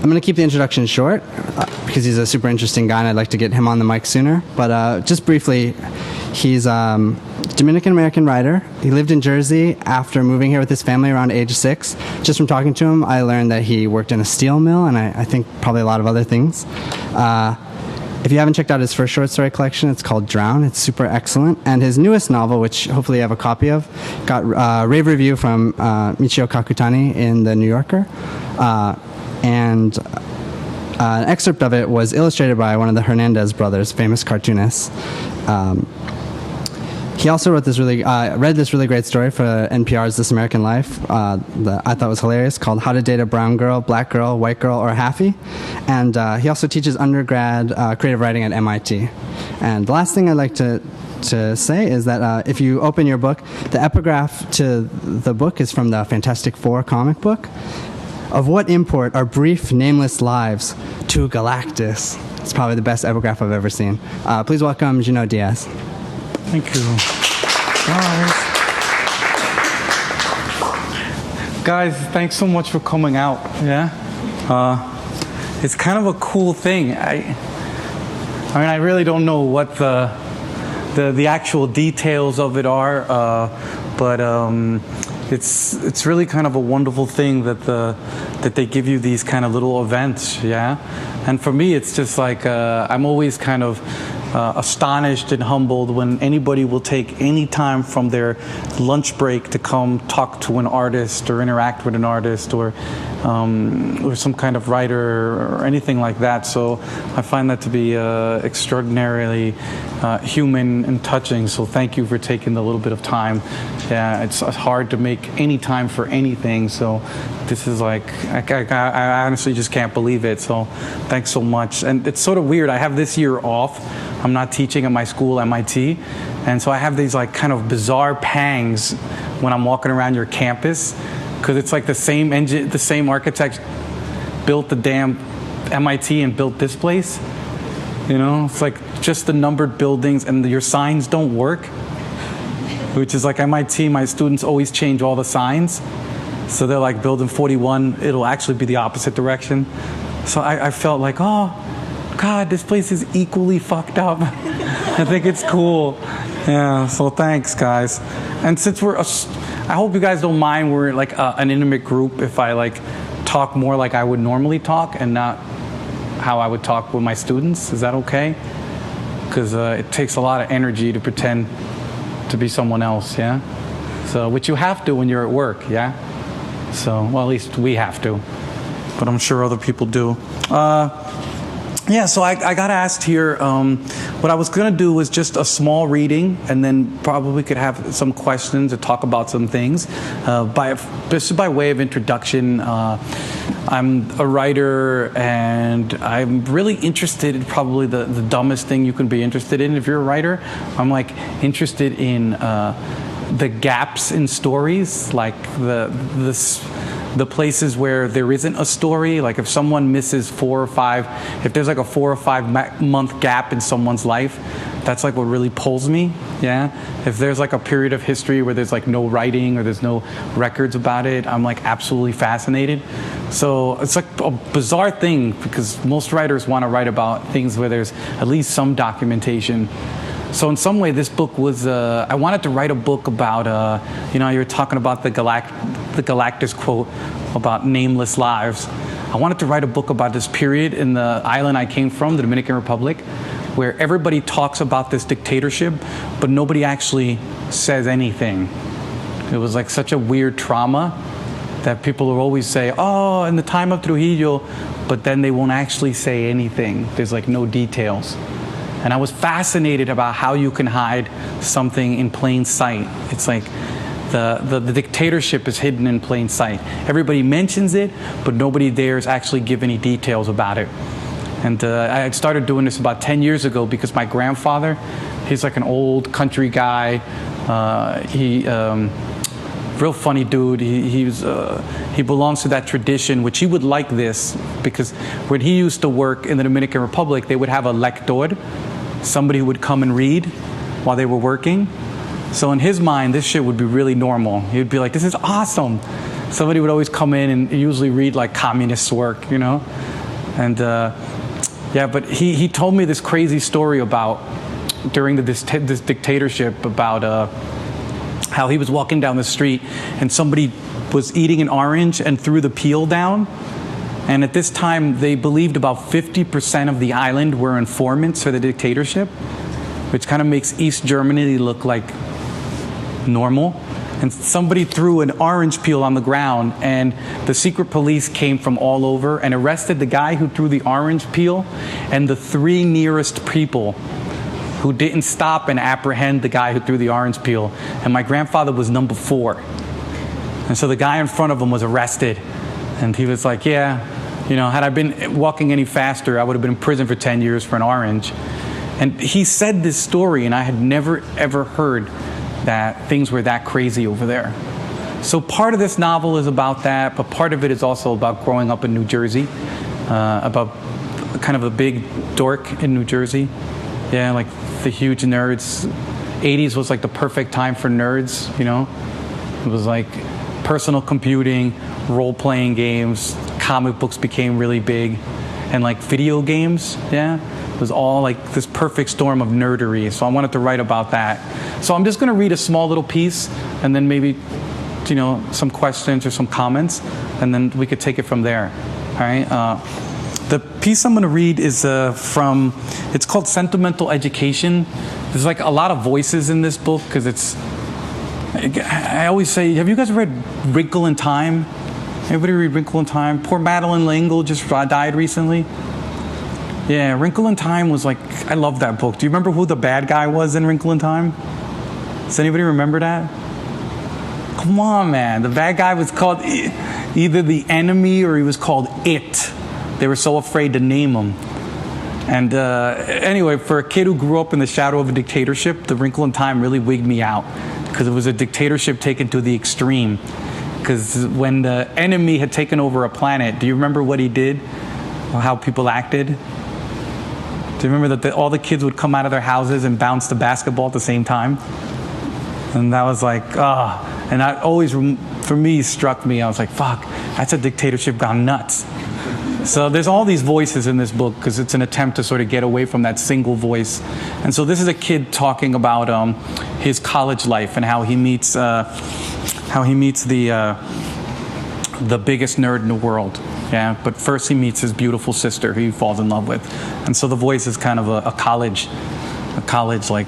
I'm going to keep the introduction short because he's a super interesting guy and I'd like to get him on the mic sooner. But just briefly, he's a Dominican-American writer. He lived in Jersey after moving here with his family around age 6. Just from talking to him, I learned that he worked in a steel mill and I think probably a lot of other things. If you haven't checked out his first short story collection, it's called Drown. It's super excellent. And his newest novel, which hopefully you have a copy of, got a rave review from Michio Kakutani in The New Yorker. And an excerpt of it was illustrated by one of the Hernandez brothers, famous cartoonists. He also wrote read this really great story for NPR's This American Life that I thought was hilarious, called How to Date a Brown Girl, Black Girl, White Girl, or Halfie. And he also teaches undergrad creative writing at MIT. And the last thing I'd like to say is that if you open your book, the epigraph to the book is from the Fantastic Four comic book. Of what import are brief, nameless lives to Galactus? It's probably the best epigraph I've ever seen. Please welcome Junot Díaz. Thank you. Guys, thanks so much for coming out. Yeah? It's kind of a cool thing. I mean, I really don't know what the actual details of it are, but it's really kind of a wonderful thing that they give you these kind of little events, yeah? And for me, it's just like, I'm always kind of astonished and humbled when anybody will take any time from their lunch break to come talk to an artist or interact with an artist or some kind of writer or anything like that. So I find that to be extraordinarily human and touching. So thank you for taking the little bit of time. Yeah, it's hard to make any time for anything. So this is like, I honestly just can't believe it. So thanks so much. And it's sort of weird. I have this year off. I'm not teaching at my school, MIT. And so I have these like kind of bizarre pangs when I'm walking around your campus, because it's like the same architect built the damn MIT and built this place. You know, it's like just the numbered buildings and your signs don't work, which is like MIT, my students always change all the signs. So they're like building 41, it'll actually be the opposite direction. So I felt like, oh, God, this place is equally fucked up. I think it's cool. Yeah, so thanks, guys. And since I hope you guys don't mind, we're like an intimate group if I like talk more like I would normally talk and not how I would talk with my students. Is that okay? Because it takes a lot of energy to pretend to be someone else, yeah? So, which you have to when you're at work, yeah? So, well, at least we have to. But I'm sure other people do. Yeah, so I got asked here, what I was going to do was just a small reading, and then probably could have some questions or talk about some things. This is by way of introduction. I'm a writer, and I'm really interested in probably the dumbest thing you can be interested in if you're a writer. I'm like interested in the gaps in stories, like the places where there isn't a story. Like if someone misses if there's like a 4 or 5 month gap in someone's life, that's like what really pulls me, yeah? If there's like a period of history where there's like no writing or there's no records about it, I'm like absolutely fascinated. So it's like a bizarre thing because most writers want to write about things where there's at least some documentation. So in some way, this book was, I wanted to write a book about, you were talking about the Galactus quote about nameless lives. I wanted to write a book about this period in the island I came from, the Dominican Republic, where everybody talks about this dictatorship, but nobody actually says anything. It was like such a weird trauma that people will always say, oh, in the time of Trujillo, but then they won't actually say anything. There's like no details. And I was fascinated about how you can hide something in plain sight. It's like the dictatorship is hidden in plain sight. Everybody mentions it, but nobody dares actually give any details about it. And I started doing this about 10 years ago because my grandfather, he's like an old country guy. Real funny dude. He belongs to that tradition, which he would like this, because when he used to work in the Dominican Republic, they would have a lector, somebody who would come and read while they were working. So in his mind, this shit would be really normal. He would be like, this is awesome. Somebody would always come in and usually read like communist work, And yeah, but he told me this crazy story about during this dictatorship about how he was walking down the street and somebody was eating an orange and threw the peel down. And at this time, they believed about 50% of the island were informants for the dictatorship, which kind of makes East Germany look like normal. And somebody threw an orange peel on the ground, and the secret police came from all over and arrested the guy who threw the orange peel and the 3 nearest people who didn't stop and apprehend the guy who threw the orange peel. And my grandfather was number 4. And so the guy in front of him was arrested. And he was like, yeah, you know, had I been walking any faster, I would have been in prison for 10 years for an orange. And he said this story, and I had never, ever heard that things were that crazy over there. So part of this novel is about that, but part of it is also about growing up in New Jersey, about kind of a big dork in New Jersey. Yeah, like the huge nerds. 80s was like the perfect time for nerds, you know? It was like personal computing, role-playing games, comic books became really big, and like video games, yeah? It was all like this perfect storm of nerdery. So I wanted to write about that. So I'm just going to read a small little piece, and then maybe, you know, some questions or some comments, and then we could take it from there. All right. The piece I'm going to read is it's called Sentimental Education. There's like a lot of voices in this book because I always say, have you guys read Wrinkle in Time? Everybody read Wrinkle in Time? Poor Madeleine L'Engle just died recently. Yeah, Wrinkle in Time was like, I love that book. Do you remember who the bad guy was in Wrinkle in Time? Does anybody remember that? Come on, man. The bad guy was called either the Enemy or he was called It. They were so afraid to name him. And anyway, for a kid who grew up in the shadow of a dictatorship, the Wrinkle in Time really wigged me out because it was a dictatorship taken to the extreme. Because when the enemy had taken over a planet, do you remember what he did? Or how people acted? Do you remember that all the kids would come out of their houses and bounce the basketball at the same time? And that was like, and that always, for me, struck me. I was like, fuck, that's a dictatorship gone nuts. So there's all these voices in this book because it's an attempt to sort of get away from that single voice. And so this is a kid talking about his college life and how he meets the biggest nerd in the world. Yeah, but first he meets his beautiful sister who he falls in love with. And so the voice is kind of a college like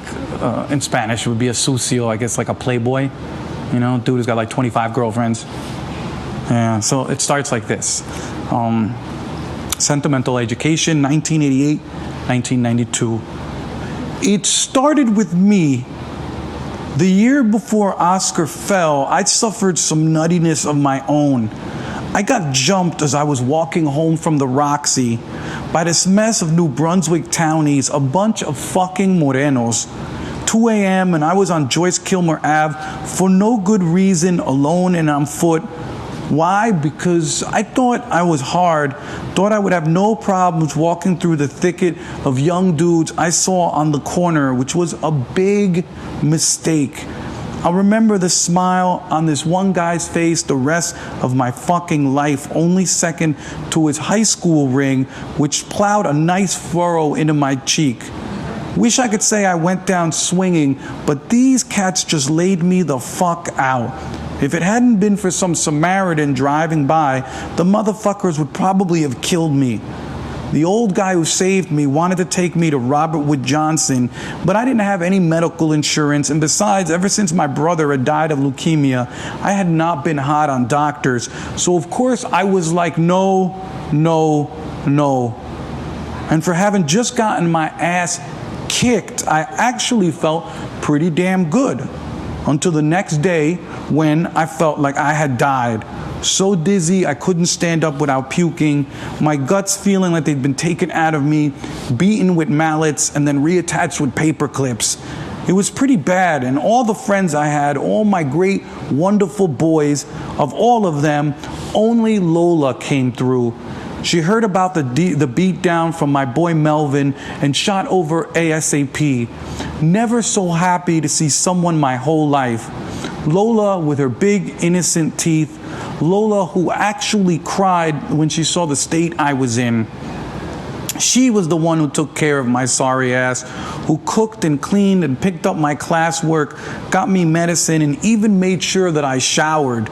in Spanish would be a sucio, I guess, like a playboy. You know, dude who's got like 25 girlfriends. Yeah, so it starts like this. Sentimental Education, 1988, 1992. It started with me. The year before Oscar fell, I'd suffered some nuttiness of my own. I got jumped as I was walking home from the Roxy by this mess of New Brunswick townies, a bunch of fucking morenos. 2 a.m. and I was on Joyce Kilmer Ave for no good reason, alone and on foot. Why? Because I thought I was hard, thought I would have no problems walking through the thicket of young dudes I saw on the corner, which was a big mistake. I'll remember the smile on this one guy's face the rest of my fucking life, only second to his high school ring, which plowed a nice furrow into my cheek. Wish I could say I went down swinging, but these cats just laid me the fuck out. If it hadn't been for some Samaritan driving by, the motherfuckers would probably have killed me. The old guy who saved me wanted to take me to Robert Wood Johnson, but I didn't have any medical insurance, and besides, ever since my brother had died of leukemia, I had not been hot on doctors. So of course I was like, no. And for having just gotten my ass kicked, I actually felt pretty damn good. Until the next day when I felt like I had died. So dizzy I couldn't stand up without puking, my guts feeling like they'd been taken out of me, beaten with mallets, and then reattached with paper clips. It was pretty bad, and all the friends I had, all my great, wonderful boys, of all of them, only Lola came through. She heard about the beat down from my boy Melvin and shot over ASAP. Never so happy to see someone my whole life. Lola with her big innocent teeth. Lola who actually cried when she saw the state I was in. She was the one who took care of my sorry ass, who cooked and cleaned and picked up my classwork, got me medicine, and even made sure that I showered.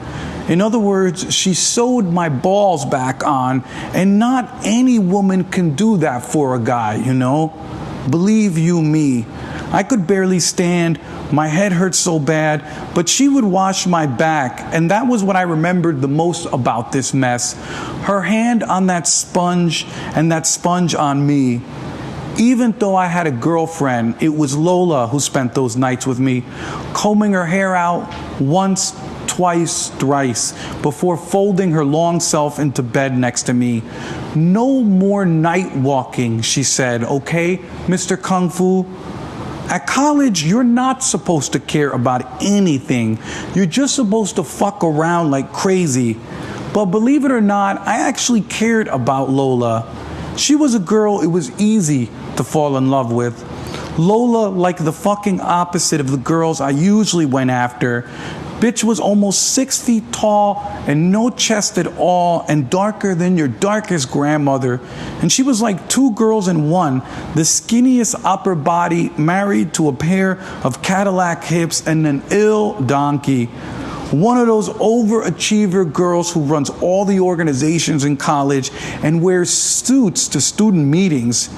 In other words, she sewed my balls back on, and not any woman can do that for a guy, you know? Believe you me. I could barely stand. My head hurt so bad, but she would wash my back, and that was what I remembered the most about this mess. Her hand on that sponge, and that sponge on me. Even though I had a girlfriend, it was Lola who spent those nights with me, combing her hair out once, twice, thrice, before folding her long self into bed next to me. No more night walking, she said, okay, Mr. Kung Fu? At college, you're not supposed to care about anything. You're just supposed to fuck around like crazy. But believe it or not, I actually cared about Lola. She was a girl it was easy to fall in love with. Lola, like the fucking opposite of the girls I usually went after. Bitch was almost 6 feet tall and no chest at all and darker than your darkest grandmother. And she was like 2 girls in one, the skinniest upper body married to a pair of Cadillac hips and an ill donkey. One of those overachiever girls who runs all the organizations in college and wears suits to student meetings.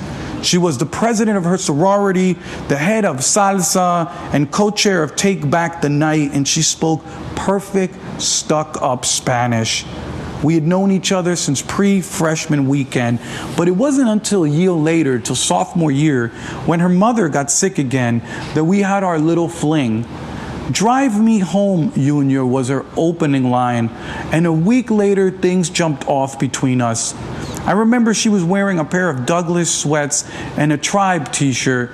She was the president of her sorority, the head of salsa, and co-chair of Take Back the Night, and she spoke perfect, stuck-up Spanish. We had known each other since pre-freshman weekend, but it wasn't until a year later, till sophomore year, when her mother got sick again, that we had our little fling. Drive me home, Junior, was her opening line, and a week later, things jumped off between us. I remember she was wearing a pair of Douglas sweats and a Tribe t-shirt.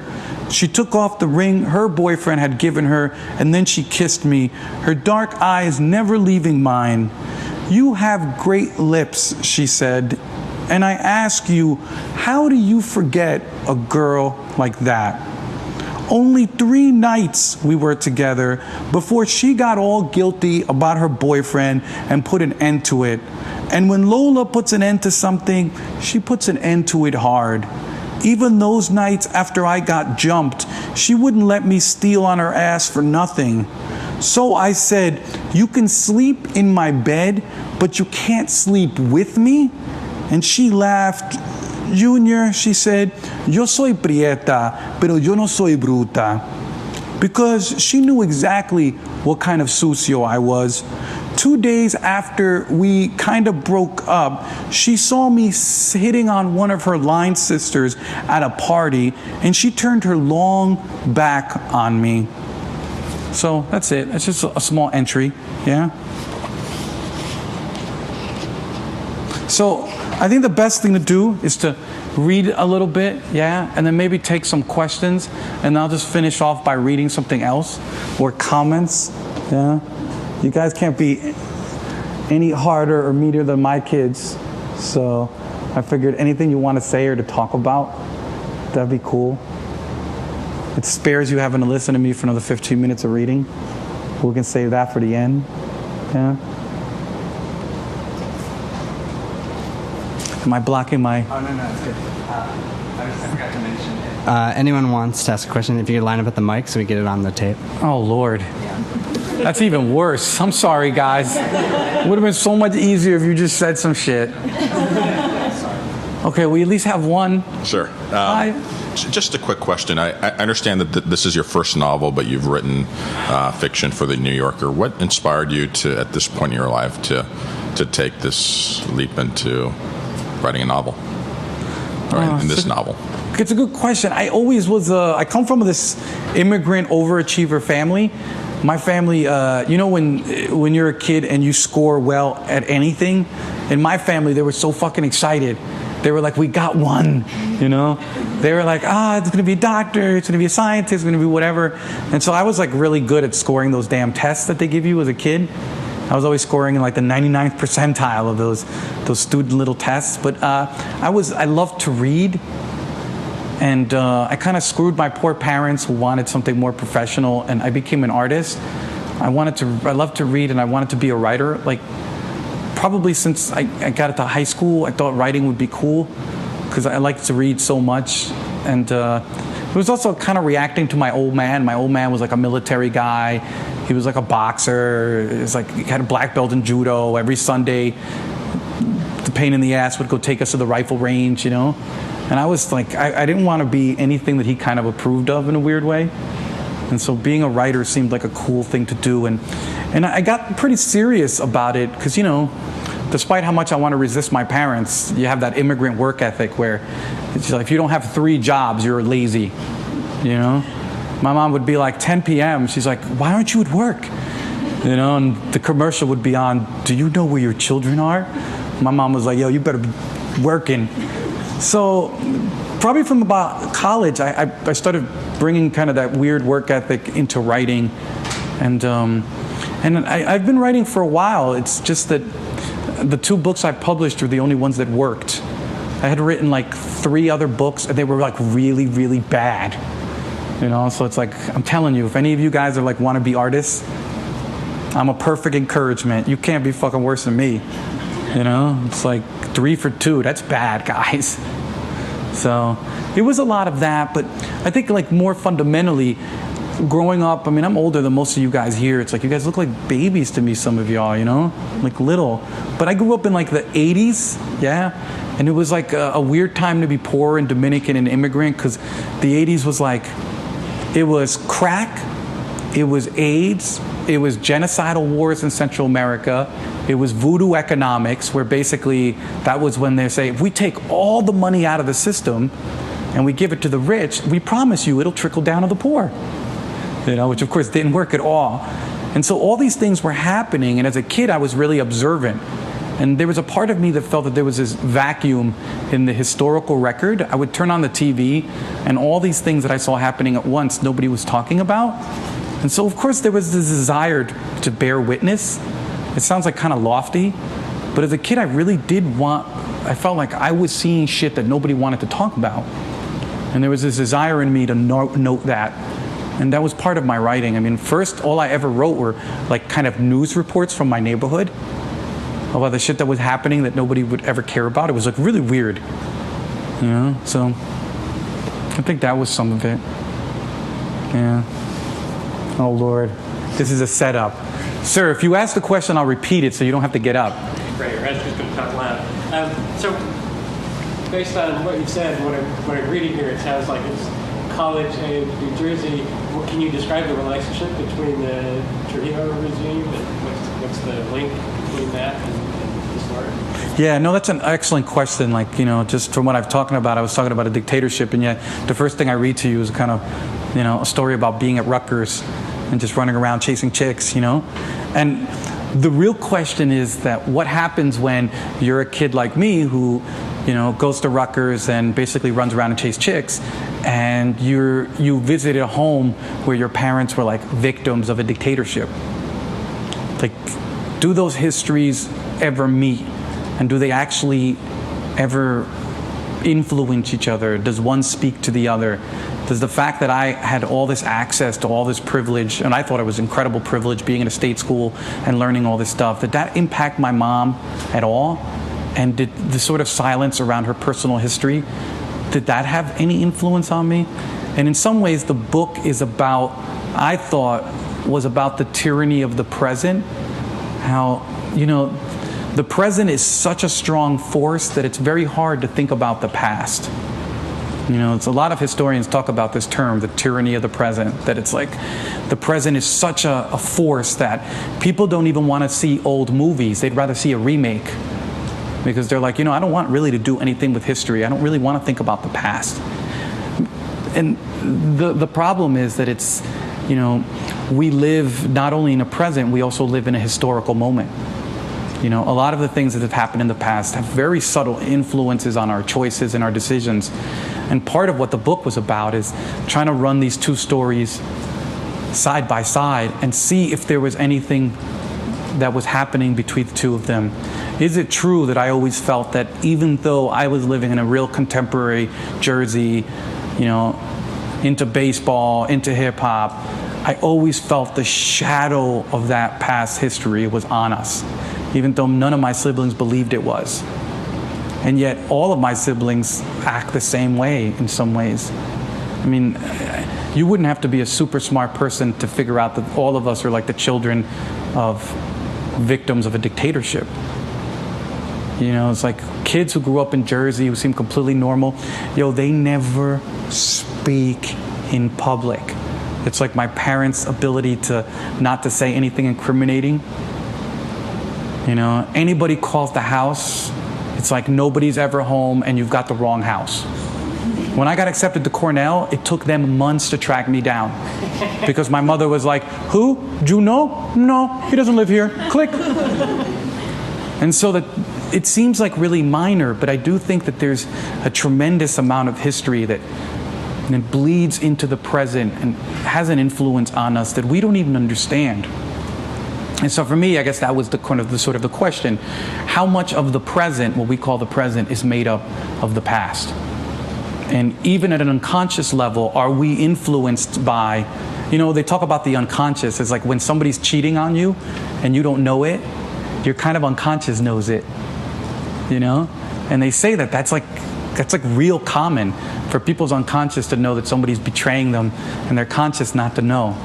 She took off the ring her boyfriend had given her, and then she kissed me, her dark eyes never leaving mine. You have great lips, she said, and I ask you, how do you forget a girl like that? Only 3 nights we were together before she got all guilty about her boyfriend and put an end to it. And when Lola puts an end to something, she puts an end to it hard. Even those nights after I got jumped, she wouldn't let me steal on her ass for nothing. So I said, you can sleep in my bed, but you can't sleep with me? And she laughed. Junior, she said, yo soy prieta, pero yo no soy bruta. Because she knew exactly what kind of sucio I was. 2 days after we kind of broke up, she saw me hitting on one of her line sisters at a party, and she turned her long back on me. So that's it. That's just a small entry, yeah? So I think the best thing to do is to read a little bit, yeah, and then maybe take some questions, and I'll just finish off by reading something else or comments, yeah. You guys can't be any harder or meatier than my kids, so I figured anything you want to say or to talk about, that'd be cool. It spares you having to listen to me for another 15 minutes of reading. We can save that for the end, yeah. Am I blocking my... Oh, no, it's good. I forgot to mention it. Anyone wants to ask a question, if you could line up at the mic so we get it on the tape. Oh, Lord. That's even worse. I'm sorry, guys. It would have been so much easier if you just said some shit. Okay, we at least have one. Sure. Just a quick question. I understand that this is your first novel, but you've written fiction for The New Yorker. What inspired you to, at this point in your life, to take this leap into writing a novel? Or in this novel? It's a good question. I always was, I come from this immigrant overachiever family. My family, you know when you're a kid and you score well at anything? In my family, they were so fucking excited. They were like, we got one, you know? They were like, it's going to be a doctor, it's going to be a scientist, it's going to be whatever. And so I was like really good at scoring those damn tests that they give you as a kid. I was always scoring in like the 99th percentile of those student little tests. But I loved to read. And I kind of screwed my poor parents who wanted something more professional, and I became an artist. I loved to read, and I wanted to be a writer. Like, probably since I got into high school, I thought writing would be cool. because I liked to read so much. And it was also kind of reacting to my old man. My old man was like a military guy. He was like a boxer. It was like he had a black belt in judo. Every Sunday, the pain in the ass would go take us to the rifle range, you know? And I was like, I didn't want to be anything that he kind of approved of in a weird way. And so being a writer seemed like a cool thing to do. And I got pretty serious about it because, you know, despite how much I want to resist my parents, you have that immigrant work ethic where it's like, if you don't have 3 jobs, you're lazy, you know? My mom would be like, 10 p.m., she's like, why aren't you at work? You know, and the commercial would be on, do you know where your children are? My mom was like, yo, you better be working. So probably from about college, I started bringing kind of that weird work ethic into writing. And I've been writing for a while. It's just that the 2 books I published were the only ones that worked. I had written like 3 other books, and they were like really, really bad. You know, so it's like, I'm telling you, if any of you guys are like wannabe artists, I'm a perfect encouragement. You can't be fucking worse than me. You know, it's like 3 for 2. That's bad, guys. So it was a lot of that, but I think like more fundamentally, growing up, I mean, I'm older than most of you guys here. It's like you guys look like babies to me, some of y'all, you know, like little. But I grew up in like the 80s, yeah, and it was like a weird time to be poor and Dominican and immigrant because the 80s was like, it was crack, it was AIDS, it was genocidal wars in Central America, it was voodoo economics, where basically that was when they say, if we take all the money out of the system and we give it to the rich, we promise you it'll trickle down to the poor. You know, which of course didn't work at all. And so all these things were happening, and as a kid I was really observant. And there was a part of me that felt that there was this vacuum in the historical record. I would turn on the TV, and all these things that I saw happening at once, nobody was talking about. And so of course there was this desire to bear witness. It sounds like kind of lofty, but as a kid I really did I felt like I was seeing shit that nobody wanted to talk about. And there was this desire in me to note that. And that was part of my writing. I mean, first, all I ever wrote were like kind of news reports from my neighborhood about the shit that was happening that nobody would ever care about. It was like really weird, you know? So I think that was some of it. Yeah. Oh, Lord. This is a setup. Sir, if you ask the question, I'll repeat it so you don't have to get up. Great. Your head's just going to talk loud. So based on what you've said, what I'm reading here, it sounds like it's college in New Jersey. Can you describe the relationship between the Trujillo regime and what's the link between that and the story? Yeah, no, that's an excellent question. Like, you know, just from what I've talking about, I was talking about a dictatorship, and yet the first thing I read to you is kind of, you know, a story about being at Rutgers and just running around chasing chicks, you know? And the real question is that what happens when you're a kid like me who, you know, goes to Rutgers and basically runs around and chases chicks, and you visit a home where your parents were like victims of a dictatorship. Like, do those histories ever meet? And do they actually ever influence each other? Does one speak to the other? Does the fact that I had all this access to all this privilege, and I thought it was incredible privilege being in a state school and learning all this stuff, did that impact my mom at all? And did the sort of silence around her personal history, did that have any influence on me? And in some ways, the book is about, I thought, was about the tyranny of the present. How, you know, the present is such a strong force that it's very hard to think about the past. You know, it's a lot of historians talk about this term, the tyranny of the present, that it's like the present is such a force that people don't even want to see old movies. They'd rather see a remake. Because they're like, you know, I don't want really to do anything with history. I don't really want to think about the past. And the problem is that it's, you know, we live not only in a present, we also live in a historical moment. You know, a lot of the things that have happened in the past have very subtle influences on our choices and our decisions. And part of what the book was about is trying to run these 2 stories side by side and see if there was anything that was happening between the 2 of them. Is it true that I always felt that even though I was living in a real contemporary Jersey, you know, into baseball, into hip hop, I always felt the shadow of that past history was on us, even though none of my siblings believed it was. And yet all of my siblings act the same way in some ways. I mean, you wouldn't have to be a super smart person to figure out that all of us are like the children of victims of a dictatorship. You know, it's like kids who grew up in Jersey who seem completely normal. They never speak in public. It's like my parents' ability to not to say anything incriminating. You know, anybody calls the house, it's like nobody's ever home and you've got the wrong house. When I got accepted to Cornell, it took them months to track me down. Because my mother was like, who? Junot? No, he doesn't live here. Click. And so that it seems like really minor, but I do think that there's a tremendous amount of history that bleeds into the present and has an influence on us that we don't even understand. And so for me, I guess that was the kind of the sort of the question: how much of the present, what we call the present, is made up of the past? And even at an unconscious level, are we influenced by, they talk about the unconscious. It's like when somebody's cheating on you and you don't know it, your kind of unconscious knows it, And they say that that's like real common for people's unconscious to know that somebody's betraying them and their conscious not to know,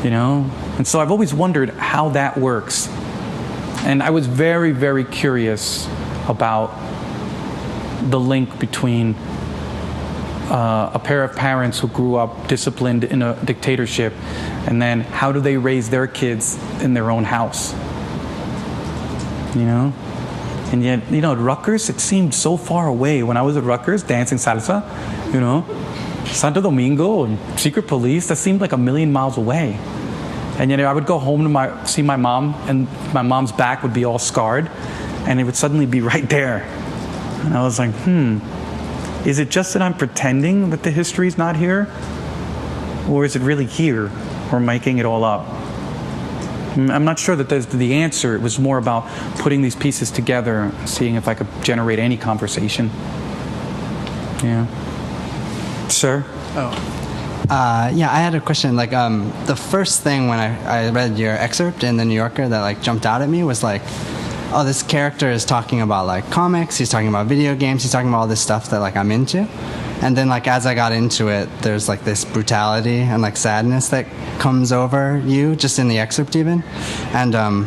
And so I've always wondered how that works. And I was very, very curious about the link between a pair of parents who grew up disciplined in a dictatorship, and then how do they raise their kids in their own house? And yet, at Rutgers, it seemed so far away. When I was at Rutgers dancing salsa, Santo Domingo and secret police, that seemed like a million miles away. And yet I would go home to see my mom, and my mom's back would be all scarred, and it would suddenly be right there. And I was like, is it just that I'm pretending that the history's not here? Or is it really here? Or making it all up? I'm not sure that there's the answer. It was more about putting these pieces together, seeing if I could generate any conversation. Yeah. Sir? I had a question. Like, the first thing when I read your excerpt in The New Yorker that jumped out at me was oh, this character is talking about comics, he's talking about video games, he's talking about all this stuff that I'm into. And then as I got into it, there's this brutality and sadness that comes over you just in the excerpt even. And a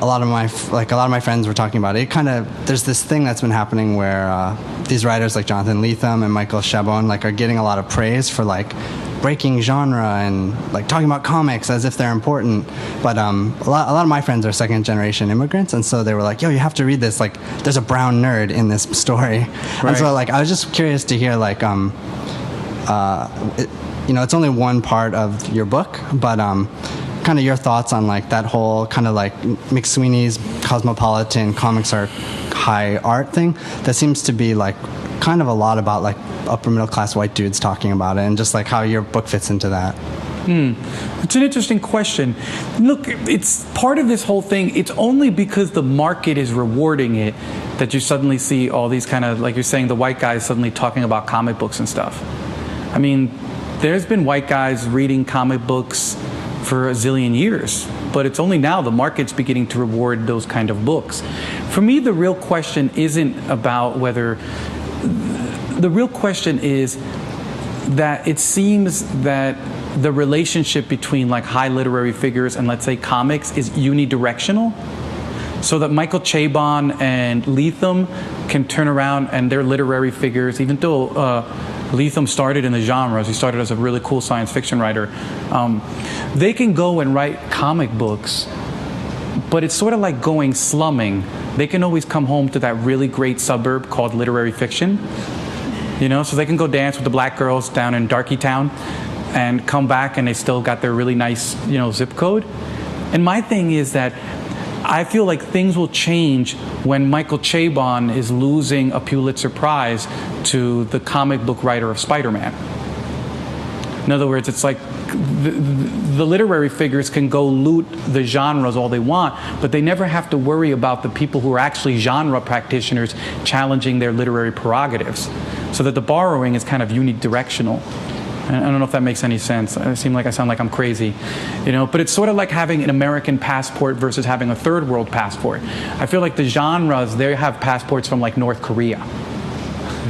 lot of my friends were talking about it. There's this thing that's been happening where these writers like Jonathan Lethem and Michael Chabon are getting a lot of praise for breaking genre and talking about comics as if they're important. But a lot of my friends are second generation immigrants, and so they were like, yo, you have to read this, there's a brown nerd in this story. Right. And so I was just curious to hear it's only one part of your book, but kind of your thoughts on that whole kind of McSweeney's cosmopolitan comics are high art thing that seems to be kind of a lot about upper middle class white dudes talking about it, and just how your book fits into that. It's an interesting question. Look, it's part of this whole thing. It's only because the market is rewarding it that you suddenly see all these kind of, like you're saying, the white guys suddenly talking about comic books and stuff. I mean, there's been white guys reading comic books for a zillion years, but it's only now the market's beginning to reward those kind of books. For me, the real question isn't about whether... The real question is that it seems that the relationship between high literary figures and, let's say, comics is unidirectional. So that Michael Chabon and Lethem can turn around and they're literary figures, even though Lethem started in the genres. He started as a really cool science fiction writer. They can go and write comic books, but it's sort of like going slumming. They can always come home to that really great suburb called literary fiction. So they can go dance with the black girls down in Darky Town and come back and they still got their really nice, zip code. And my thing is that I feel like things will change when Michael Chabon is losing a Pulitzer Prize to the comic book writer of Spider-Man. In other words, it's like the literary figures can go loot the genres all they want, but they never have to worry about the people who are actually genre practitioners challenging their literary prerogatives. So that the borrowing is kind of unidirectional. I don't know if that makes any sense. I seem like I sound like I'm crazy, you know. But it's sort of like having an American passport versus having a third world passport. I feel like the genres, they have passports from like North Korea.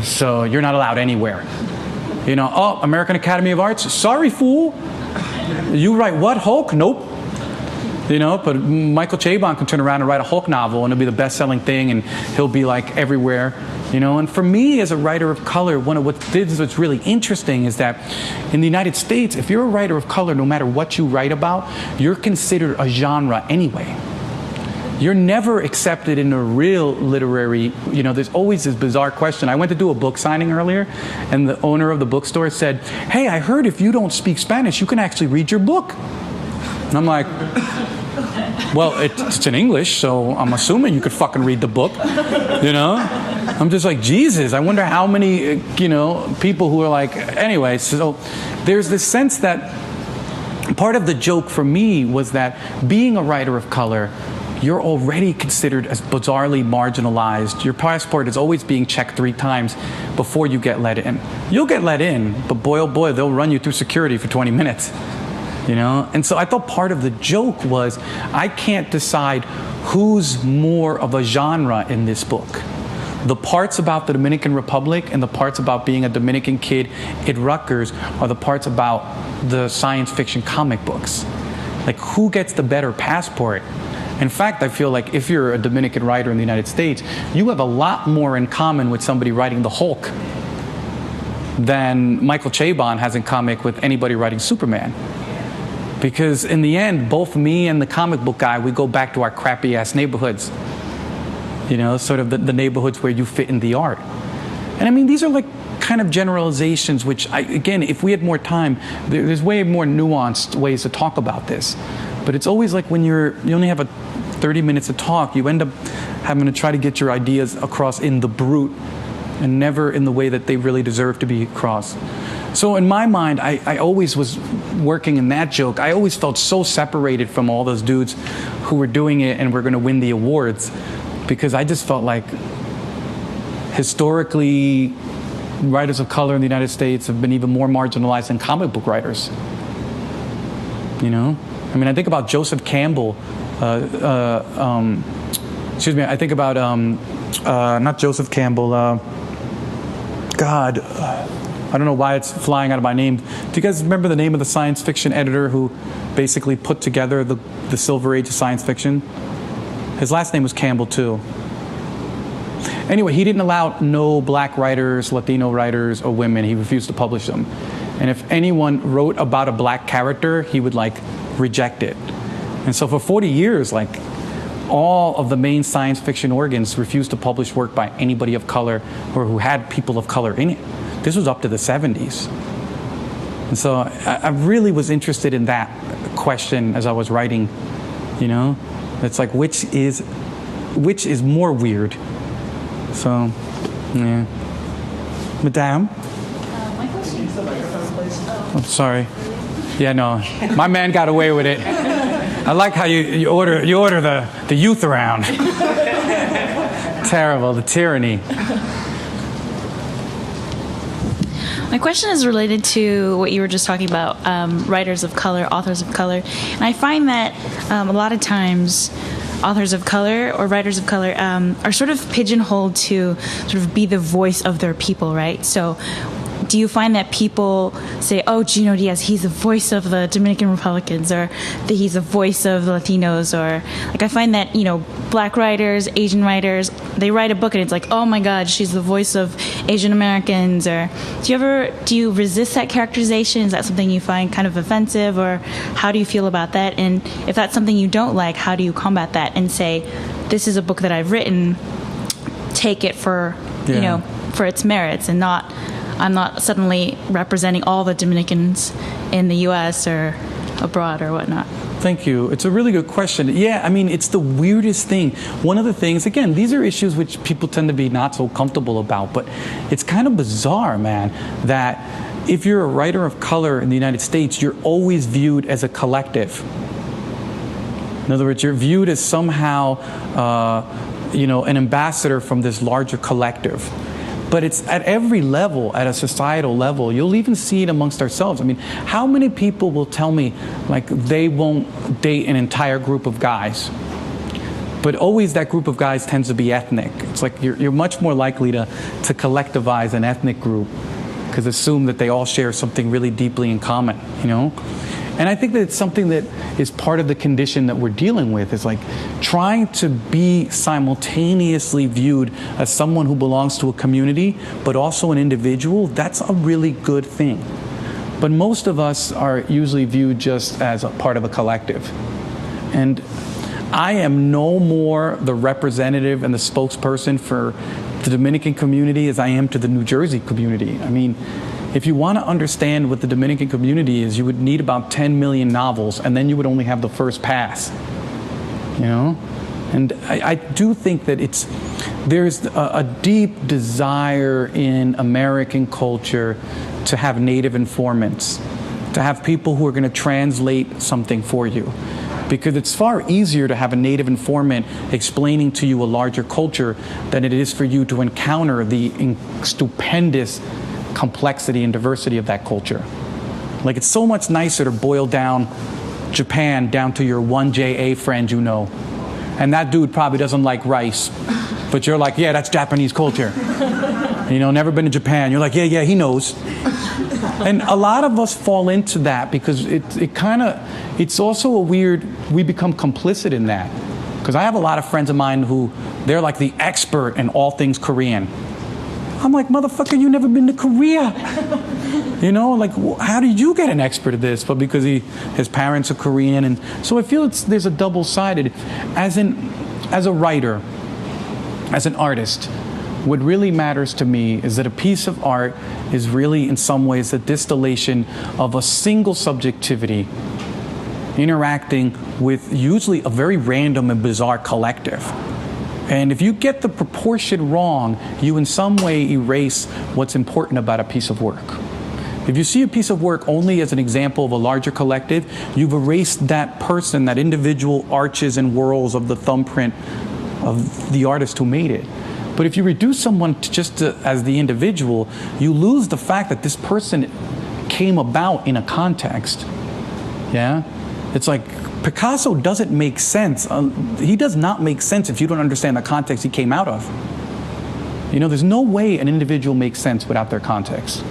So you're not allowed anywhere. You know, oh, American Academy of Arts? Sorry, fool. You write what, Hulk? Nope. You know, but Michael Chabon can turn around and write a Hulk novel and it'll be the best-selling thing and he'll be like everywhere, you know. And for me as a writer of color, one of what's really interesting is that in the United States, if you're a writer of color, no matter what you write about, you're considered a genre anyway. You're never accepted in a real literary, you know, there's always this bizarre question. I went to do a book signing earlier and the owner of the bookstore said, hey, I heard if you don't speak Spanish, you can actually read your book. And I'm like, well, it's in English, so I'm assuming you could fucking read the book, you know? I'm just like, Jesus, I wonder how many, you know, people who are like, anyway, so there's this sense that part of the joke for me was that being a writer of color, you're already considered as bizarrely marginalized. Your passport is always being checked 3 times before you get let in. You'll get let in, but boy, oh boy, they'll run you through security for 20 minutes. You know, and so I thought part of the joke was I can't decide who's more of a genre in this book. The parts about the Dominican Republic and the parts about being a Dominican kid at Rutgers are the parts about the science fiction comic books. Like, who gets the better passport? In fact, I feel like if you're a Dominican writer in the United States, you have a lot more in common with somebody writing the Hulk than Michael Chabon has in comic with anybody writing Superman. Because in the end, both me and the comic book guy, we go back to our crappy-ass neighborhoods. You know, sort of the neighborhoods where you fit in the art. And I mean, these are like kind of generalizations, which, again, if we had more time, there's way more nuanced ways to talk about this. But it's always like when you only have 30 minutes to talk, you end up having to try to get your ideas across in the brute and never in the way that they really deserve to be across. So in my mind, I always was working in that joke. I always felt so separated from all those dudes who were doing it and were going to win the awards, because I just felt like historically writers of color in the United States have been even more marginalized than comic book writers. You know? I mean, I think about Joseph Campbell. Excuse me, I think about, not Joseph Campbell, God, I don't know why it's flying out of my name. Do you guys remember the name of the science fiction editor who basically put together the Silver Age of science fiction? His last name was Campbell, too. Anyway, he didn't allow no black writers, Latino writers, or women. He refused to publish them. And if anyone wrote about a black character, he would, like, reject it. And so for 40 years, like, all of the main science fiction organs refused to publish work by anybody of color or who had people of color in it. This was up to the 70s. And so I really was interested in that question as I was writing, you know? It's like, which is more weird? So, yeah. Madame? My question is, I'm sorry. Yeah, no. My man got away with it. I like how you order the youth around. Terrible, the tyranny. My question is related to what you were just talking about, writers of color, authors of color. And I find that a lot of times authors of color or writers of color are sort of pigeonholed to sort of be the voice of their people, right? So do you find that people say, oh, Junot Díaz, he's the voice of the Dominican Republicans, or that he's the voice of the Latinos, or like I find that, you know, black writers, Asian writers, they write a book and it's like, oh my God, she's the voice of Asian Americans, or do you resist that characterization? Is that something you find kind of offensive, or how do you feel about that? And if that's something you don't like, how do you combat that and say, this is a book that I've written, take it for, you know, for its merits, and I'm not suddenly representing all the Dominicans in the U.S. or abroad or whatnot. Thank you. It's a really good question. Yeah, I mean, it's the weirdest thing. One of the things, again, these are issues which people tend to be not so comfortable about, but it's kind of bizarre, man, that if you're a writer of color in the United States, you're always viewed as a collective. In other words, you're viewed as somehow, an ambassador from this larger collective. But it's at every level, at a societal level. You'll even see it amongst ourselves. I mean, how many people will tell me, like, they won't date an entire group of guys? But always that group of guys tends to be ethnic. It's like you're much more likely to collectivize an ethnic group, because assume that they all share something really deeply in common, you know? And I think that it's something that is part of the condition that we're dealing with, is like trying to be simultaneously viewed as someone who belongs to a community, but also an individual. That's a really good thing. But most of us are usually viewed just as a part of a collective. And I am no more the representative and the spokesperson for the Dominican community as I am to the New Jersey community. I mean, if you want to understand what the Dominican community is, you would need about 10 million novels, and then you would only have the first pass, you know? And I do think that there's a deep desire in American culture to have native informants, to have people who are going to translate something for you. Because it's far easier to have a native informant explaining to you a larger culture than it is for you to encounter the stupendous complexity and diversity of that culture. Like, it's so much nicer to boil down Japan down to your one JA friend you know. And that dude probably doesn't like rice. But you're like, yeah, that's Japanese culture. You know, never been to Japan. You're like, yeah, he knows. And a lot of us fall into that because it's also a weird, we become complicit in that. Because I have a lot of friends of mine who, they're like the expert in all things Korean. I'm like, motherfucker, you never been to Korea. You know, like, how did you get an expert at this? But because his parents are Korean. And so I feel there's a double-sided. As a writer, as an artist, what really matters to me is that a piece of art is really, in some ways, the distillation of a single subjectivity interacting with usually a very random and bizarre collective. And if you get the proportion wrong, you in some way erase what's important about a piece of work. If you see a piece of work only as an example of a larger collective, you've erased that person, that individual arches and whirls of the thumbprint of the artist who made it. But if you reduce someone as the individual, you lose the fact that this person came about in a context. Yeah? It's like Picasso doesn't make sense. He does not make sense if you don't understand the context he came out of. You know, there's no way an individual makes sense without their context.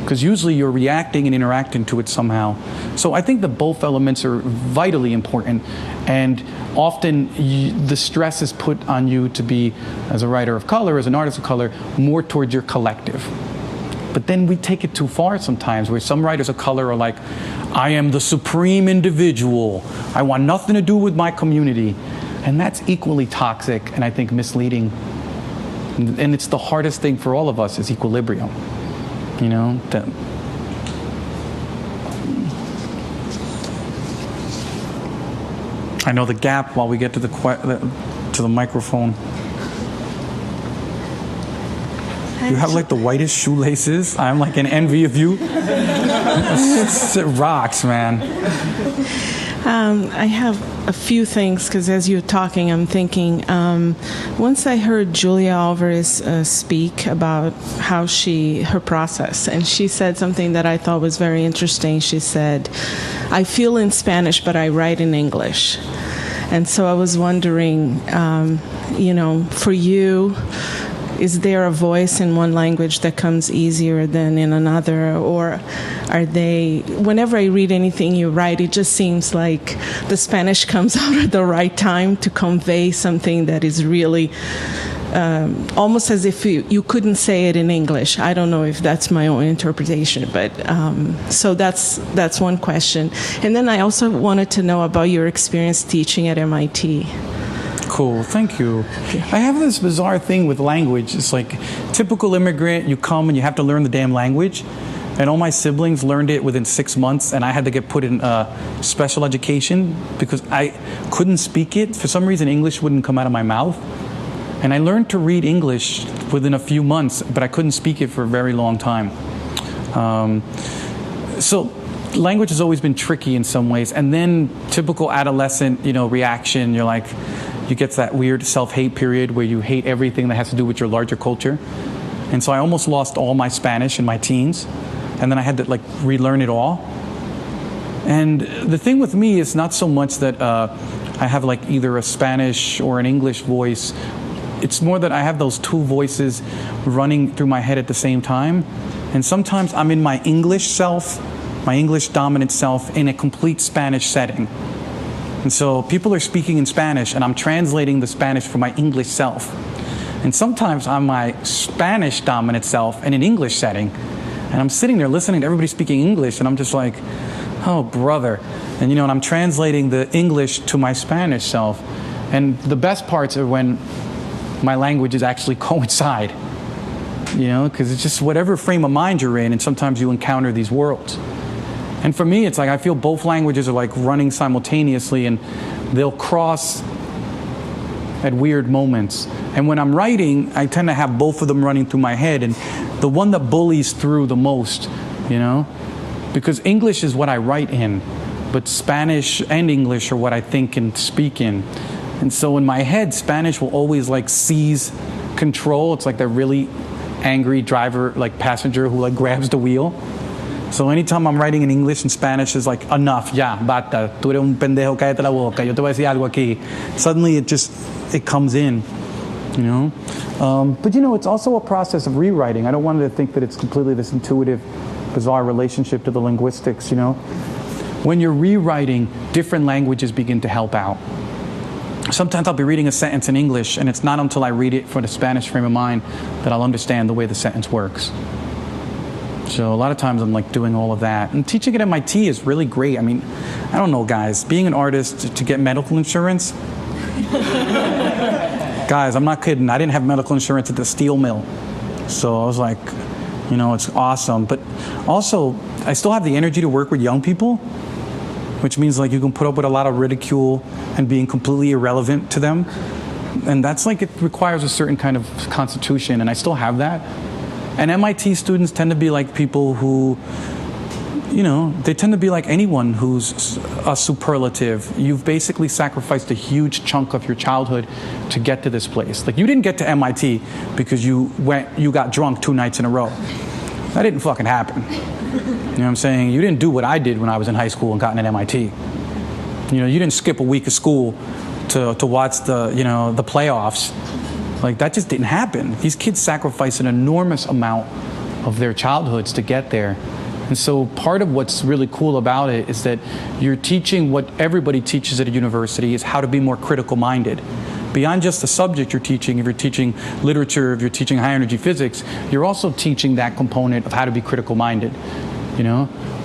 Because usually you're reacting and interacting to it somehow. So I think that both elements are vitally important, and often the stress is put on you to be, as a writer of color, as an artist of color, more towards your collective. But then we take it too far sometimes, where some writers of color are like, I am the supreme individual. I want nothing to do with my community. And that's equally toxic and I think misleading. And it's the hardest thing for all of us is equilibrium. You know? I know the gap while we get to the microphone. You have like the whitest shoelaces. I'm like in envy of you. It rocks, man. I have a few things, because as you're talking, I'm thinking, once I heard Julia Alvarez speak about her process, and she said something that I thought was very interesting. She said, I feel in Spanish, but I write in English. And so I was wondering, for you, is there a voice in one language that comes easier than in another? Or are they, whenever I read anything you write, it just seems like the Spanish comes out at the right time to convey something that is really almost as if you couldn't say it in English. I don't know if that's my own interpretation, but so that's one question. And then I also wanted to know about your experience teaching at MIT. Cool, thank you. I have this bizarre thing with language. It's like typical immigrant, you come and you have to learn the damn language. And all my siblings learned it within 6 months, and I had to get put in special education because I couldn't speak it. For some reason, English wouldn't come out of my mouth. And I learned to read English within a few months, but I couldn't speak it for a very long time. So language has always been tricky in some ways. And then typical adolescent, reaction, you're like, you get to that weird self-hate period where you hate everything that has to do with your larger culture. And so I almost lost all my Spanish in my teens. And then I had to like relearn it all. And the thing with me is not so much that I have like either a Spanish or an English voice. It's more that I have those two voices running through my head at the same time. And sometimes I'm in my English self, my English dominant self, in a complete Spanish setting. And so people are speaking in Spanish and I'm translating the Spanish for my English self. And sometimes I'm my Spanish dominant self in an English setting. And I'm sitting there listening to everybody speaking English, and I'm just like, oh, brother. And, and I'm translating the English to my Spanish self. And the best parts are when my languages actually coincide, because it's just whatever frame of mind you're in, and sometimes you encounter these worlds. And for me, it's like I feel both languages are like running simultaneously, and they'll cross at weird moments. And when I'm writing, I tend to have both of them running through my head, and the one that bullies through the most, because English is what I write in, but Spanish and English are what I think and speak in. And so in my head, Spanish will always like seize control. It's like the really angry driver, like passenger who like grabs the wheel. So anytime I'm writing in English and Spanish is like, enough, ya, basta, tú eres un pendejo, cállate la boca, yo te voy a decir algo aquí. Suddenly it comes in, But it's also a process of rewriting. I don't want to think that it's completely this intuitive, bizarre relationship to the linguistics, When you're rewriting, different languages begin to help out. Sometimes I'll be reading a sentence in English, and it's not until I read it for the Spanish frame of mind that I'll understand the way the sentence works. So a lot of times I'm like doing all of that. And teaching at MIT is really great. I mean, I don't know, guys. Being an artist to get medical insurance, guys, I'm not kidding. I didn't have medical insurance at the steel mill. So I was like, it's awesome. But also, I still have the energy to work with young people, which means like you can put up with a lot of ridicule and being completely irrelevant to them. And that's like, it requires a certain kind of constitution, and I still have that. And MIT students tend to be like people who, they tend to be like anyone who's a superlative. You've basically sacrificed a huge chunk of your childhood to get to this place. Like, you didn't get to MIT because you got drunk 2 nights in a row. That didn't fucking happen. You know what I'm saying? You didn't do what I did when I was in high school and gotten at MIT. You didn't skip a week of school to watch the playoffs. Like, that just didn't happen. These kids sacrifice an enormous amount of their childhoods to get there. And so part of what's really cool about it is that you're teaching what everybody teaches at a university, is how to be more critical minded. Beyond just the subject you're teaching, if you're teaching literature, if you're teaching high energy physics, you're also teaching that component of how to be critical minded,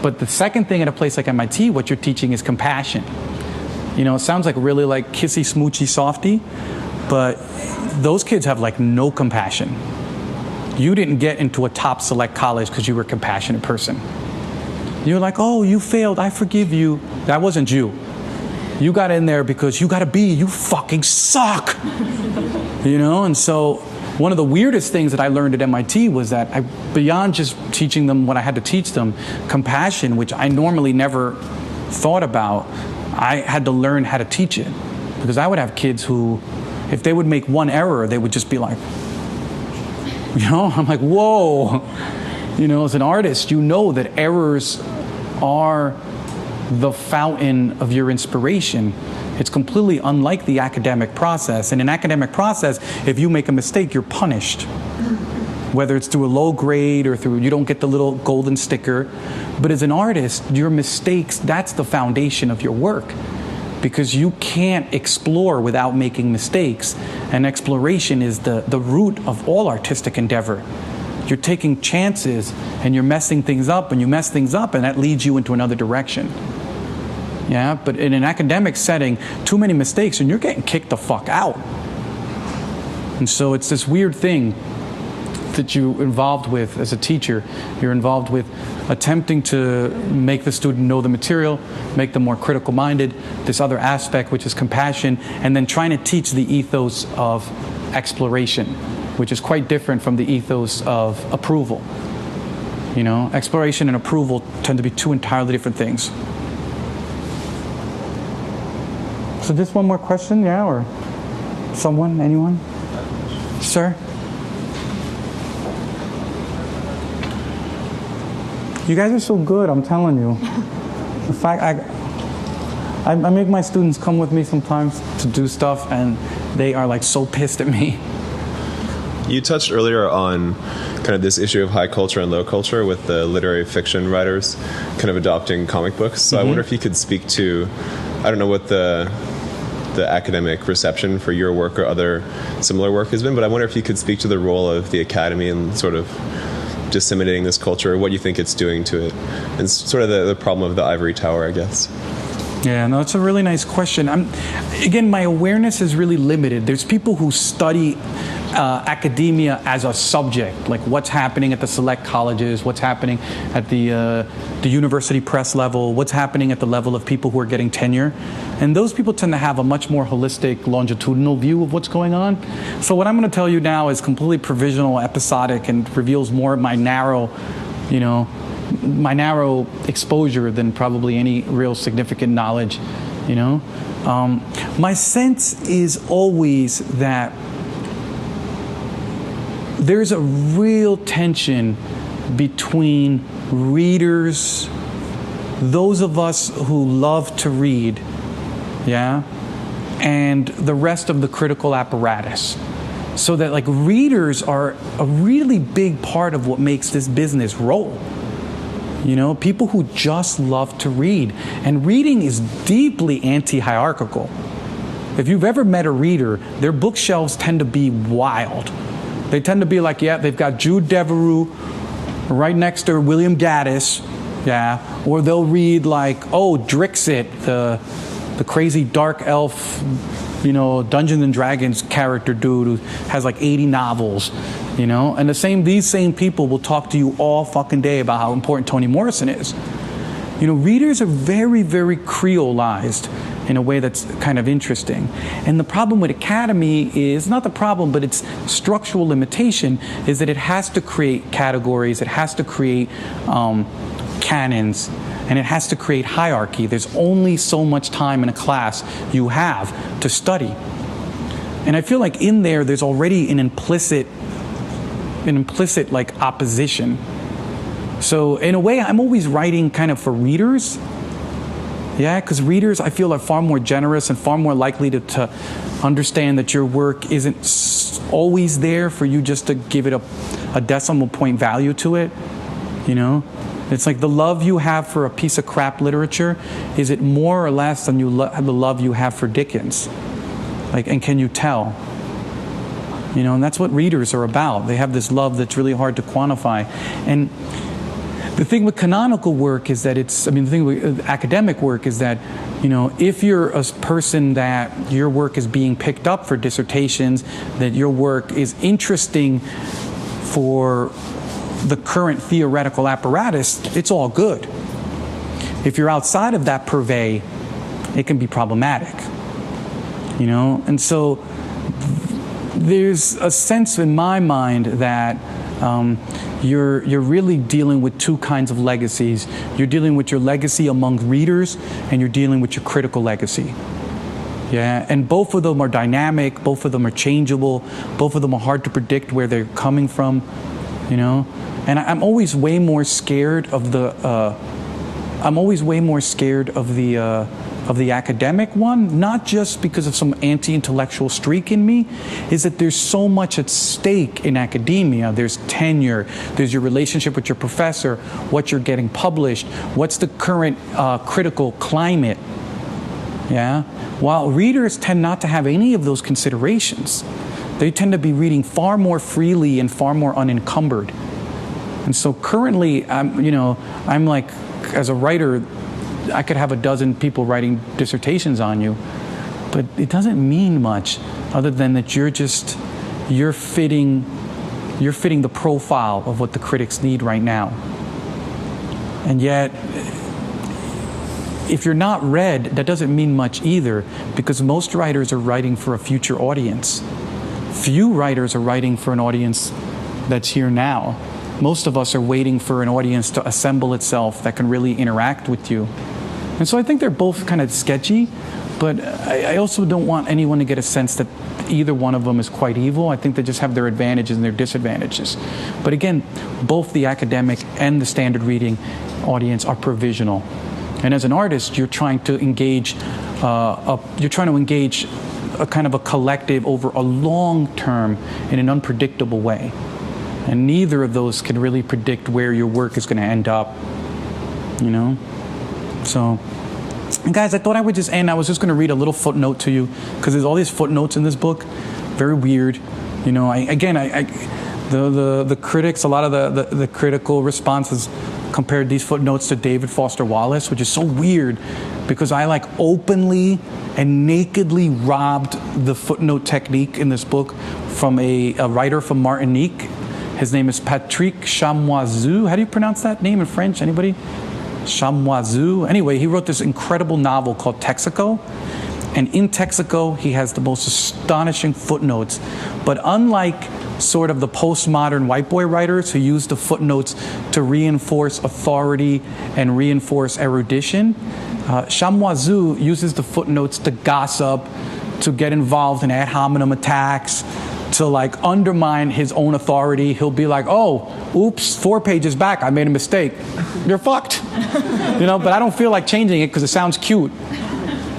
But the second thing at a place like MIT, what you're teaching is compassion. It sounds like really like kissy, smoochy, softy, but those kids have like no compassion. You didn't get into a top select college because you were a compassionate person. You're like, oh, you failed, I forgive you. That wasn't you. You got in there because you fucking suck. And so one of the weirdest things that I learned at MIT was that beyond just teaching them what I had to teach them, compassion, which I normally never thought about, I had to learn how to teach it. Because I would have kids who, if they would make one error, they would just be like, I'm like, whoa. As an artist, that errors are the fountain of your inspiration. It's completely unlike the academic process. In an academic process, if you make a mistake, you're punished. Whether it's through a low grade or through, you don't get the little golden sticker. But as an artist, your mistakes, that's the foundation of your work. Because you can't explore without making mistakes. And exploration is the root of all artistic endeavor. You're taking chances and you're messing things up, and you mess things up, and that leads you into another direction. Yeah, but in an academic setting, too many mistakes and you're getting kicked the fuck out. And so it's this weird thing that you're involved with as a teacher. You're involved with attempting to make the student know the material, make them more critical minded, this other aspect which is compassion, and then trying to teach the ethos of exploration, which is quite different from the ethos of approval. Exploration and approval tend to be two entirely different things. So just one more question, yeah, or someone, anyone? Sir? You guys are so good, I'm telling you. In fact, I make my students come with me sometimes to do stuff, and they are like so pissed at me. You touched earlier on kind of this issue of high culture and low culture with the literary fiction writers kind of adopting comic books. So I wonder if you could speak to, I don't know what the academic reception for your work or other similar work has been, but I wonder if you could speak to the role of the academy in sort of disseminating this culture, what you think it's doing to it, and sort of the problem of the ivory tower, I guess. Yeah, no, it's a really nice question. Again, my awareness is really limited. There's people who study academia as a subject, like what's happening at the select colleges, what's happening at the university press level, what's happening at the level of people who are getting tenure. And those people tend to have a much more holistic, longitudinal view of what's going on. So what I'm going to tell you now is completely provisional, episodic, and reveals more of my narrow exposure than probably any real significant knowledge, My sense is always that there's a real tension between readers, those of us who love to read, and the rest of the critical apparatus. So that like readers are a really big part of what makes this business roll. People who just love to read. And reading is deeply anti-hierarchical. If you've ever met a reader, their bookshelves tend to be wild. They tend to be like, they've got Jude Devereux right next to William Gaddis, or they'll read like, Drixit, the crazy dark elf, Dungeons and Dragons character dude who has like 80 novels, and these same people will talk to you all fucking day about how important Toni Morrison is. Readers are very, very creolized in a way that's kind of interesting. And the problem with academy is, not the problem, but its structural limitation is that it has to create categories, it has to create canons, and it has to create hierarchy. There's only so much time in a class you have to study. And I feel like in there's already an implicit like opposition. So in a way, I'm always writing kind of for readers. Because readers, I feel, are far more generous and far more likely to understand that your work isn't always there for you just to give it a decimal point value to it. It's like the love you have for a piece of crap literature, is it more or less than the love you have for Dickens? And can you tell? And that's what readers are about. They have this love that's really hard to quantify. And the thing with canonical work is that the thing with academic work is that, if you're a person that your work is being picked up for dissertations, that your work is interesting for the current theoretical apparatus, it's all good. If you're outside of that purvey, it can be problematic. And so there's a sense in my mind that you're really dealing with two kinds of legacies. You're dealing with your legacy among readers, and you're dealing with your critical legacy. And both of them are dynamic, both of them are changeable, both of them are hard to predict where they're coming from, And I'm always way more scared of the academic one, not just because of some anti-intellectual streak in me, is that there's so much at stake in academia. There's tenure, there's your relationship with your professor, what you're getting published, what's the current critical climate. While readers tend not to have any of those considerations. They tend to be reading far more freely and far more unencumbered. And so currently, I'm like, as a writer, I could have a dozen people writing dissertations on you, but it doesn't mean much other than that you're fitting the profile of what the critics need right now. And yet, if you're not read, that doesn't mean much either, because most writers are writing for a future audience. Few writers are writing for an audience that's here now. Most of us are waiting for an audience to assemble itself that can really interact with you. And so I think they're both kind of sketchy, but I also don't want anyone to get a sense that either one of them is quite evil. I think they just have their advantages and their disadvantages. But again, both the academic and the standard reading audience are provisional. And as an artist, you're trying to engage a kind of a collective over a long term in an unpredictable way. And neither of those can really predict where your work is going to end up, you know? So, and guys, I thought I would just end. I was just going to read a little footnote to you, because there's all these footnotes in this book. Very weird. You know, the critics, a lot of the critical responses compared these footnotes to David Foster Wallace, which is so weird, because I like openly and nakedly robbed the footnote technique in this book from a writer from Martinique. His name is Patrick Chamoiseau. How do you pronounce that name in French? Anybody? Chamoiseau. Anyway, he wrote this incredible novel called Texaco. And in Texaco, he has the most astonishing footnotes. But unlike sort of the postmodern white boy writers who use the footnotes to reinforce authority and reinforce erudition, Chamoiseau uses the footnotes to gossip, to get involved in ad hominem attacks, to like undermine his own authority. He'll be like, oh, oops, 4 pages back, I made a mistake. You're fucked. You know, but I don't feel like changing it because it sounds cute.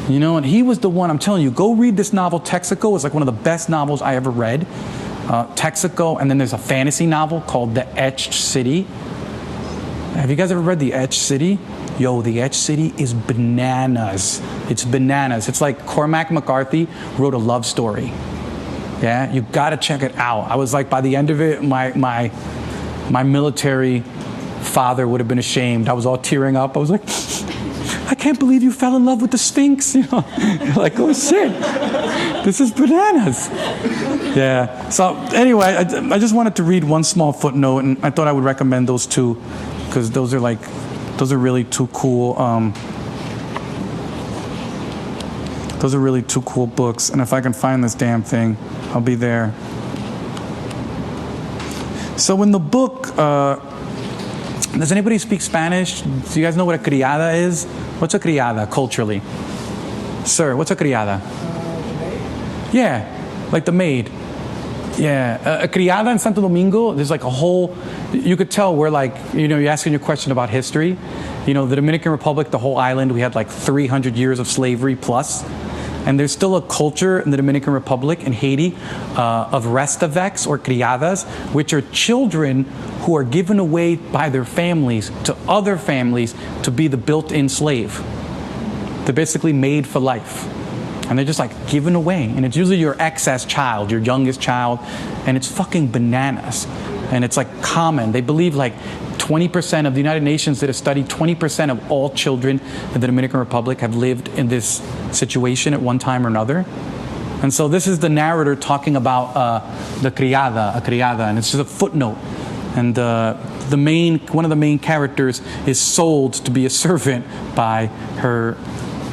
You know, and he was the one, I'm telling you, go read this novel, Texaco. It's like one of the best novels I ever read. Texaco, and then there's a fantasy novel called The Etched City. Have you guys ever read The Etched City? Yo, The Etched City is bananas. It's bananas. It's like Cormac McCarthy wrote a love story. Yeah, you gotta check it out. I was like, by the end of it, my military father would have been ashamed. I was all tearing up. I was like, I can't believe you fell in love with the Sphinx. You know, you're like, oh shit, this is bananas. Yeah. So anyway, I just wanted to read one small footnote, and I thought I would recommend those two, because those are really two cool. Those are really two cool books, and if I can find this damn thing, I'll be there. So in the book, does anybody speak Spanish? Do you guys know what a criada is? What's a criada culturally? Sir, what's a criada? Yeah, like the maid. Yeah, a criada in Santo Domingo, there's like a whole, you could tell we're like, you know, you're asking your question about history. You know, the Dominican Republic, the whole island, we had like 300 years of slavery plus. And there's still a culture in the Dominican Republic and Haiti of restavex or criadas, which are children who are given away by their families to other families to be the built-in slave. They're basically made for life. And they're just like given away. And it's usually your excess child, your youngest child. And it's fucking bananas. And it's like common. They believe like 20% of the United Nations did a study, 20% of all children in the Dominican Republic have lived in this situation at one time or another. And so this is the narrator talking about the criada, a criada, and it's just a footnote. And one of the main characters is sold to be a servant by her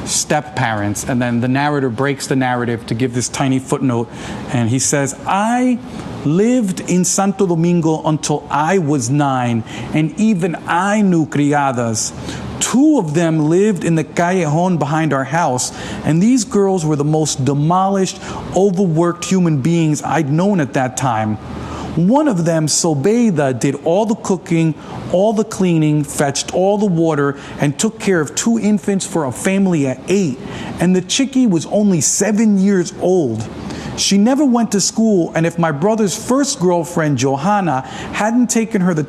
step-parents, and then the narrator breaks the narrative to give this tiny footnote, and he says, I lived in Santo Domingo until I was 9, and even I knew criadas. 2 of them lived in the callejon behind our house, and these girls were the most demolished, overworked human beings I'd known at that time. One of them, Sobeida, did all the cooking, all the cleaning, fetched all the water, and took care of 2 infants for a family at 8. And the chickie was only 7 years old. She never went to school, and if my brother's first girlfriend, Johanna, hadn't taken the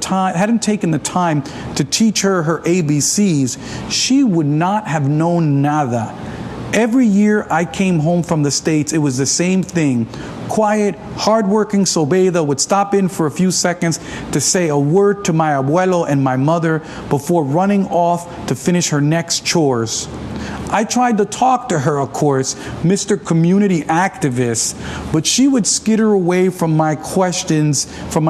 time to teach her her ABCs, she would not have known nada. Every year I came home from the States, it was the same thing. Quiet, hardworking Sobeida would stop in for a few seconds to say a word to my abuelo and my mother before running off to finish her next chores. I tried to talk to her, of course, Mr. Community Activist, but she would skitter away from my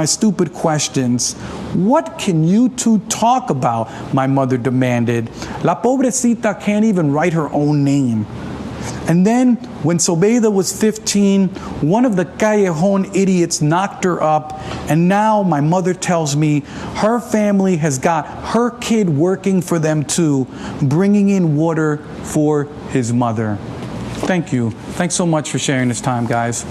stupid questions. What can you 2 talk about? My mother demanded. La pobrecita can't even write her own name. And then when Sobeida was 15, one of the Callejon idiots knocked her up, and now my mother tells me her family has got her kid working for them too, bringing in water for his mother. Thank you. Thanks so much for sharing this time, guys.